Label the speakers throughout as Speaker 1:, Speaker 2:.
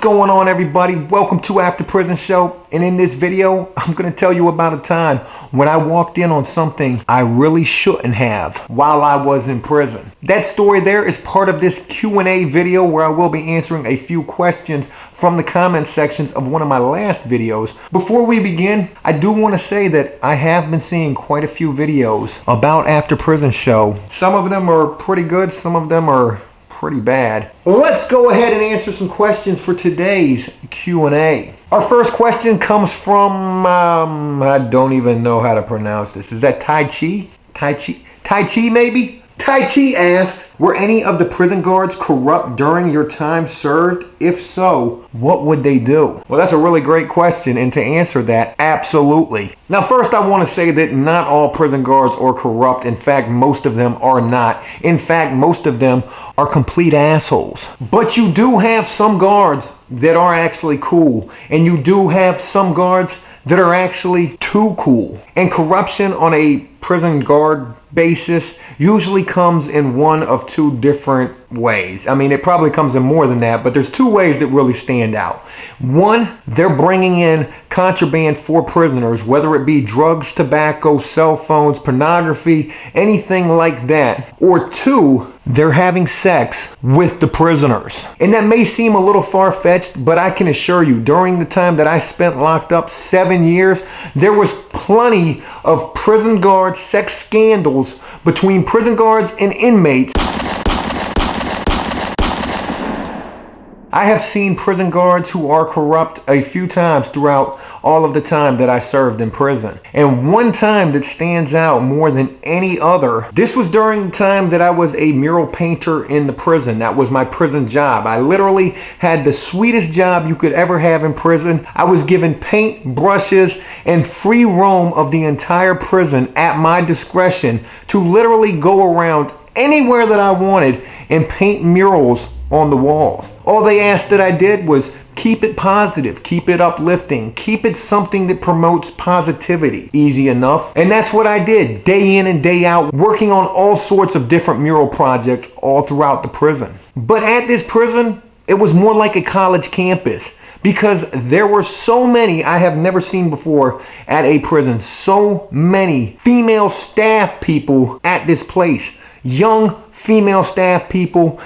Speaker 1: going on, everybody? Welcome to After Prison Show. And in this video, I'm going to tell you about a time when I walked in on something I really shouldn't have while I was in prison. That story there is part of this Q&A video where I will be answering a few questions from the comment sections of one of my last videos. Before we begin, I do want to say that I have been seeing quite a few videos about After Prison Show. Some of them are pretty good, some of them are pretty bad. Let's go ahead and answer some questions for today's Q&A. Our first question comes from, I don't even know how to pronounce this. Is that Tai Chi? Tai Chi maybe? Tai Chi asks, were any of the prison guards corrupt during your time served? If so, what would they do? Well, that's a really great question, and to answer that, absolutely. Now, first I want to say that not all prison guards are corrupt. In fact, most of them are not. In fact, most of them are complete assholes. But you do have some guards that are actually cool, and you do have some guards that are actually too cool. And corruption on a prison guard basis usually comes in one of two different ways. I mean, it probably comes in more than that, but there's two ways that really stand out. One, they're bringing in contraband for prisoners, whether it be drugs, tobacco, cell phones, pornography, anything like that. Or two, they're having sex with the prisoners. And that may seem a little far-fetched, but I can assure you, during the time that I spent locked up 7 years, there was plenty of prison guard sex scandals between prison guards and inmates. I have seen prison guards who are corrupt a few times throughout all of the time that I served in prison. And one time that stands out more than any other, this was during the time that I was a mural painter in the prison. That was my prison job. I literally had the sweetest job you could ever have in prison. I was given paint, brushes, and free roam of the entire prison at my discretion to literally go around anywhere that I wanted and paint murals on the walls. All they asked that I did was keep it positive, keep it uplifting, keep it something that promotes positivity. Easy enough. And that's what I did day in and day out, working on all sorts of different mural projects all throughout the prison. But at this prison, it was more like a college campus, because there were so many I have never seen before at a prison. So many female staff people at this place. Young female staff people,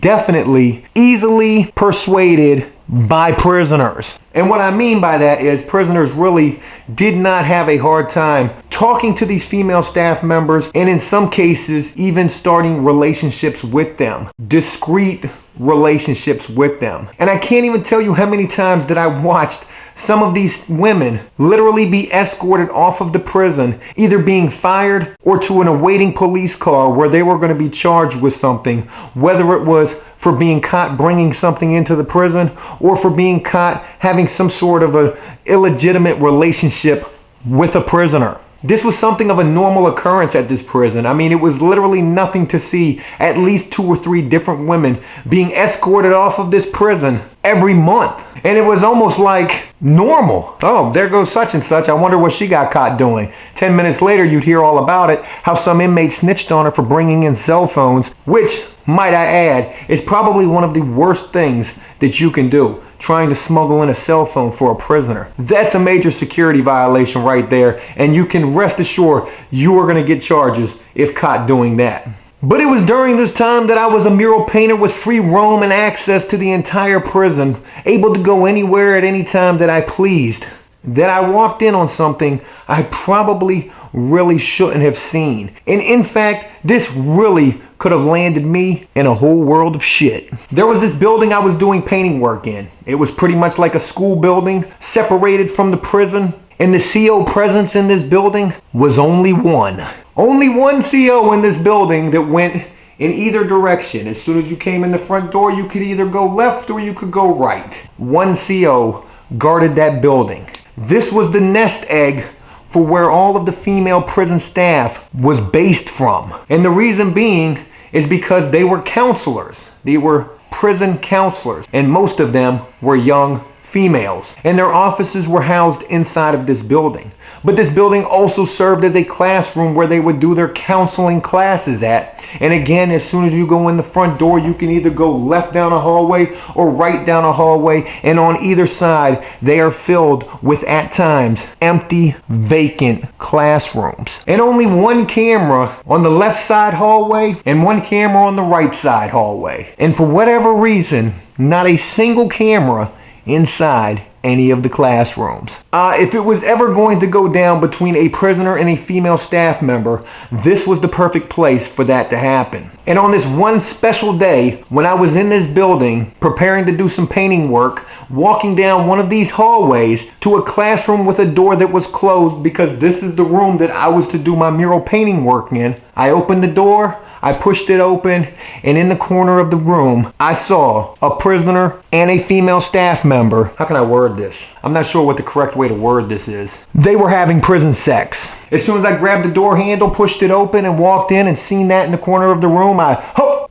Speaker 1: definitely easily persuaded by prisoners. And what I mean by that is prisoners really did not have a hard time talking to these female staff members, and in some cases even starting relationships with them, discreet relationships with them. And I can't even tell you how many times that I watched some of these women literally be escorted off of the prison, either being fired or to an awaiting police car where they were going to be charged with something, whether it was for being caught bringing something into the prison or for being caught having some sort of a illegitimate relationship with a prisoner. This was something of a normal occurrence at this prison. I mean, it was literally nothing to see at least 2 or 3 different women being escorted off of this prison every month. And it was almost like normal. Oh, there goes such and such. I wonder what she got caught doing. 10 minutes later, you'd hear all about it, how some inmate snitched on her for bringing in cell phones, which, might I add, is probably one of the worst things that you can do. Trying to smuggle in a cell phone for a prisoner. That's a major security violation right there, and you can rest assured you are going to get charges if caught doing that. But it was during this time that I was a mural painter with free roam and access to the entire prison, able to go anywhere at any time that I pleased, that I walked in on something I probably really shouldn't have seen. And in fact, this really could have landed me in a whole world of shit. There was this building I was doing painting work in. It was pretty much like a school building, separated from the prison. And the CO presence in this building was only one. Only one CO in this building that went in either direction. As soon as you came in the front door, you could either go left or you could go right. One CO guarded that building. This was the nest egg for where all of the female prison staff was based from. And the reason being is because they were counselors. They were prison counselors, and most of them were young females, and their offices were housed inside of this building. But this building also served as a classroom where they would do their counseling classes at. And again, as soon as you go in the front door, you can either go left down a hallway or right down a hallway. And on either side, they are filled with, at times, empty, vacant classrooms. And only one camera on the left side hallway and one camera on the right side hallway. And for whatever reason, not a single camera inside any of the classrooms. If it was ever going to go down between a prisoner and a female staff member, this was the perfect place for that to happen. And on this one special day, when I was in this building preparing to do some painting work, walking down one of these hallways to a classroom with a door that was closed because this is the room that I was to do my mural painting work in, I opened the door, I pushed it open, and in the corner of the room, I saw a prisoner and a female staff member. How can I word this? I'm not sure what the correct way to word this is. They were having prison sex. As soon as I grabbed the door handle, pushed it open, and walked in and seen that in the corner of the room,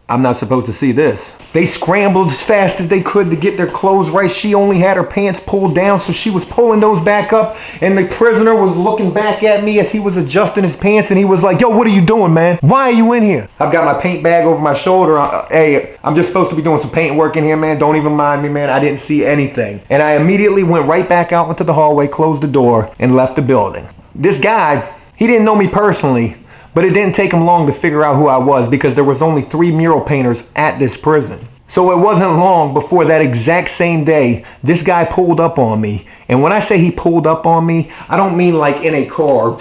Speaker 1: I'm not supposed to see this. They scrambled as fast as they could to get their clothes right. She only had her pants pulled down, so she was pulling those back up, and the prisoner was looking back at me as he was adjusting his pants, and he was like, "Yo, what are you doing, man? Why are you in here?" I've got my paint bag over my shoulder. Hey, I'm just supposed to be doing some paint work in here, man. Don't even mind me, man. I didn't see anything. And I immediately went right back out into the hallway, closed the door, and left the building. This guy, he didn't know me personally, but it didn't take him long to figure out who I was because there was only 3 mural painters at this prison. So it wasn't long before that exact same day, this guy pulled up on me. And when I say he pulled up on me, I don't mean like in a car.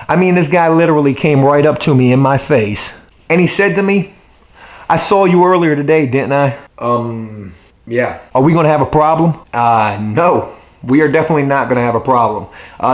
Speaker 1: I mean, this guy literally came right up to me in my face. And he said to me, "I saw you earlier today, didn't I?" Yeah. "Are we gonna have a problem?" No. We are definitely not going to have a problem.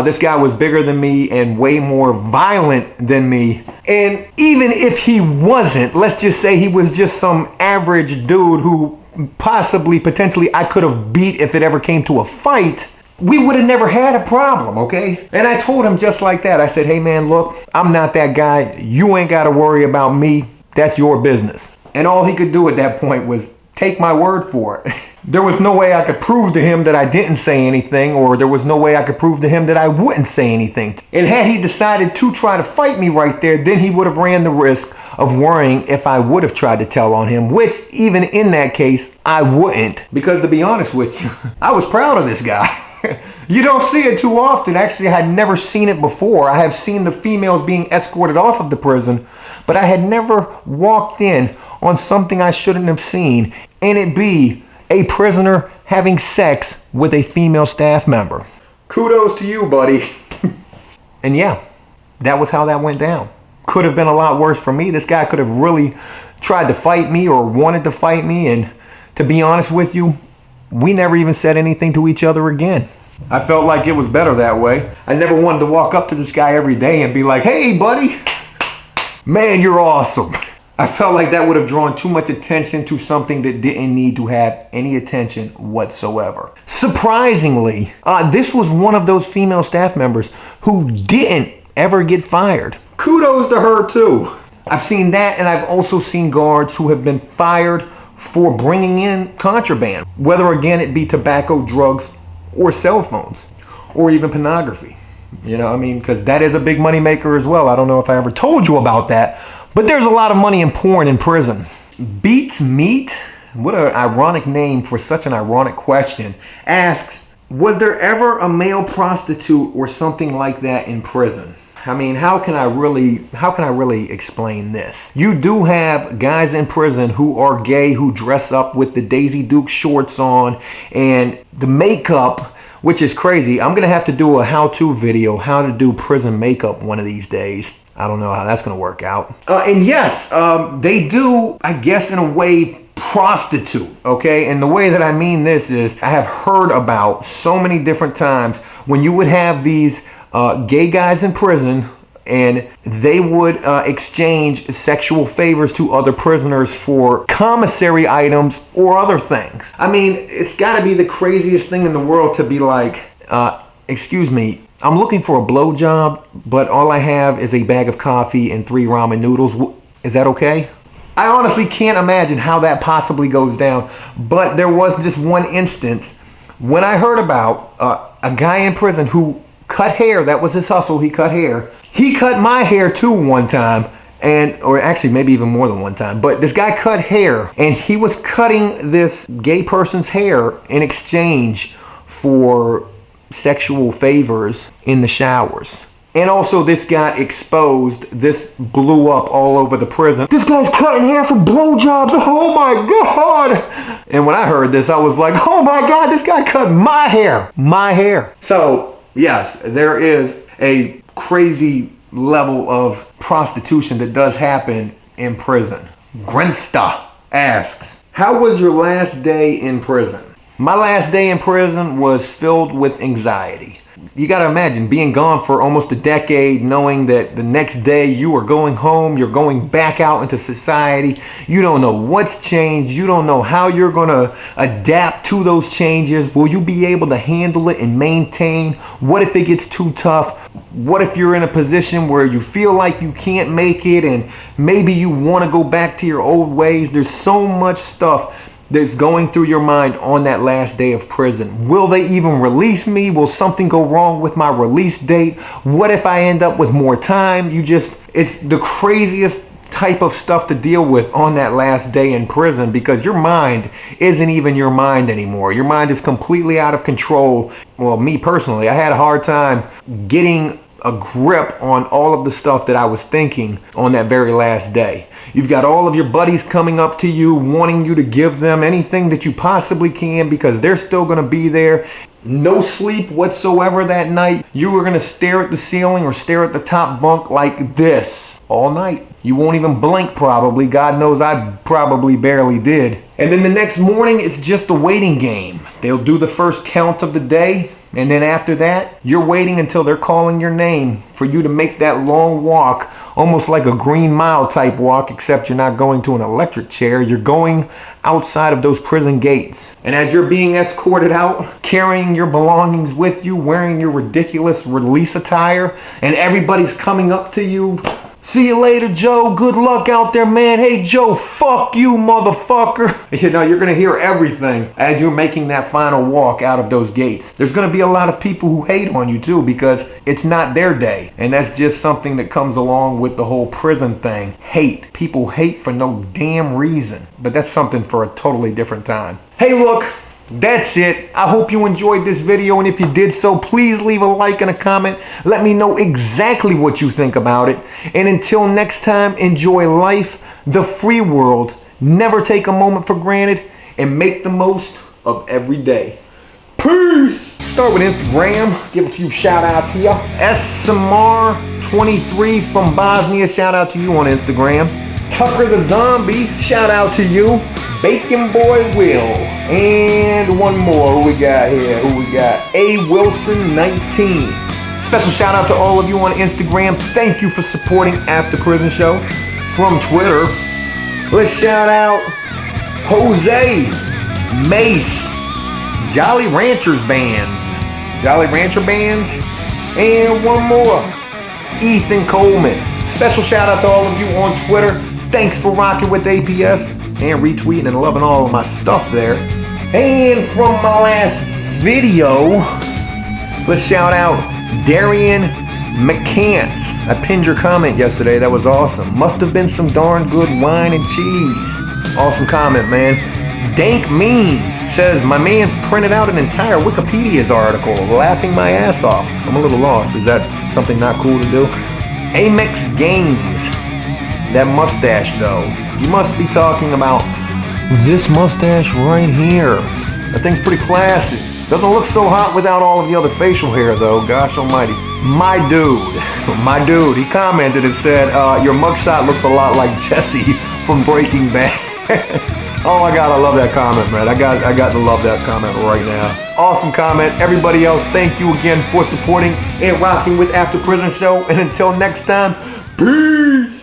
Speaker 1: This guy was bigger than me and way more violent than me. And even if he wasn't, let's just say he was just some average dude who potentially I could have beat if it ever came to a fight, we would have never had a problem, okay? And I told him just like that. I said, "Hey man, look, I'm not that guy. You ain't got to worry about me. That's your business." And all he could do at that point was take my word for it. There was no way I could prove to him that I didn't say anything, or there was no way I could prove to him that I wouldn't say anything. And had he decided to try to fight me right there, then he would have ran the risk of worrying if I would have tried to tell on him, which even in that case, I wouldn't. Because to be honest with you, I was proud of this guy. You don't see it too often. Actually, I had never seen it before. I have seen the females being escorted off of the prison, but I had never walked in on something I shouldn't have seen, and it be a prisoner having sex with a female staff member. Kudos to you, buddy. And yeah, that was how that went down. Could have been a lot worse for me. This guy could have really tried to fight me or wanted to fight me, and to be honest with you, we never even said anything to each other again. I felt like it was better that way. I never wanted to walk up to this guy every day and be like, "Hey, buddy, man, you're awesome." I felt like that would have drawn too much attention to something that didn't need to have any attention whatsoever. Surprisingly, this was one of those female staff members who didn't ever get fired. Kudos to her too. I've seen that, and I've also seen guards who have been fired for bringing in contraband, whether again it be tobacco, drugs, or cell phones, or even pornography. You know, I mean, because that is a big money maker as well. I don't know if I ever told you about that, but there's a lot of money in porn in prison. Beats Meat, what an ironic name for such an ironic question, asks, was there ever a male prostitute or something like that in prison? I mean, how can I really explain this? You do have guys in prison who are gay, who dress up with the Daisy Duke shorts on and the makeup, which is crazy. I'm gonna have to do a how-to video, how to do prison makeup one of these days. I don't know how that's gonna work out. And yes, they do, I guess in a way, prostitute, okay? And the way that I mean this is, I have heard about so many different times when you would have these gay guys in prison and they would exchange sexual favors to other prisoners for commissary items or other things. I mean, it's gotta be the craziest thing in the world to be like, excuse me, I'm looking for a blowjob, but all I have is a bag of coffee and 3 ramen noodles. Is that okay? I honestly can't imagine how that possibly goes down. But there was this one instance when I heard about a guy in prison who cut hair. That was his hustle. He cut hair. He cut my hair too one time. Or actually maybe even more than one time, but this guy cut hair, and he was cutting this gay person's hair in exchange for sexual favors in the showers. And also this got exposed. This blew up all over the prison. This guy's cutting hair for blowjobs. Oh my God. And when I heard this, I was like, oh my God, this guy cut my hair. My hair. So yes, there is a crazy level of prostitution that does happen in prison. Grensta asks, how was your last day in prison? My last day in prison was filled with anxiety. You got to imagine being gone for almost a decade, knowing that the next day you are going home, you're going back out into society. You don't know what's changed. You don't know how you're going to adapt to those changes. Will you be able to handle it and maintain? What if it gets too tough? What if you're in a position where you feel like you can't make it and maybe you want to go back to your old ways? There's so much stuff that's going through your mind on that last day of prison. Will they even release me? Will something go wrong with my release date? What if I end up with more time? It's the craziest type of stuff to deal with on that last day in prison, because your mind isn't even your mind anymore. Your mind is completely out of control. Well, me personally, I had a hard time getting a grip on all of the stuff that I was thinking on that very last day. You've got all of your buddies coming up to you, wanting you to give them anything that you possibly can because they're still going to be there. No sleep whatsoever that night. You were going to stare at the ceiling or stare at the top bunk like this all night. You won't even blink probably. God knows I probably barely did. And then the next morning, it's just a waiting game. They'll do the first count of the day. And then after that, you're waiting until they're calling your name for you to make that long walk, almost like a Green Mile type walk, except you're not going to an electric chair. You're going outside of those prison gates. And as you're being escorted out, carrying your belongings with you, wearing your ridiculous release attire, and everybody's coming up to you. See you later, Joe. Good luck out there, man. Hey, Joe, fuck you, motherfucker. You know, you're going to hear everything as you're making that final walk out of those gates. There's going to be a lot of people who hate on you, too, because it's not their day. And that's just something that comes along with the whole prison thing. Hate. People hate for no damn reason. But that's something for a totally different time. Hey, look. That's it. I hope you enjoyed this video, and if you did so, please leave a like and a comment. Let me know exactly what you think about it. And until next time, enjoy life, the free world. Never take a moment for granted, and make the most of every day. Peace! Start with Instagram. Give a few shout outs here. SMR23 from Bosnia. Shout out to you on Instagram. Tucker the Zombie. Shout out to you. Bacon Boy Will. And one more. Who we got here? A Wilson 19. Special shout out to all of you on Instagram. Thank you for supporting After Prison Show. From Twitter, let's shout out Jose, Mace, Jolly Ranchers Bands, and one more, Ethan Coleman. Special shout out to all of you on Twitter. Thanks for rocking with APS and retweeting and loving all of my stuff there. And from my last video, let's shout out Darian McCants. I pinned your comment yesterday. That was awesome. Must have been some darn good wine and cheese. Awesome comment, man. Dank Means says, my man's printed out an entire Wikipedia's article, laughing my ass off. I'm a little lost. Is that something not cool to do? Amex Games. That mustache, though. You must be talking about this mustache right here. That thing's pretty classy. Doesn't look so hot without all of the other facial hair, though. Gosh almighty. My dude, he commented and said, your mugshot looks a lot like Jesse from Breaking Bad. Oh my God, I love that comment, man. I got to love that comment right now. Awesome comment. Everybody else, thank you again for supporting and rocking with After Prison Show. And until next time, peace.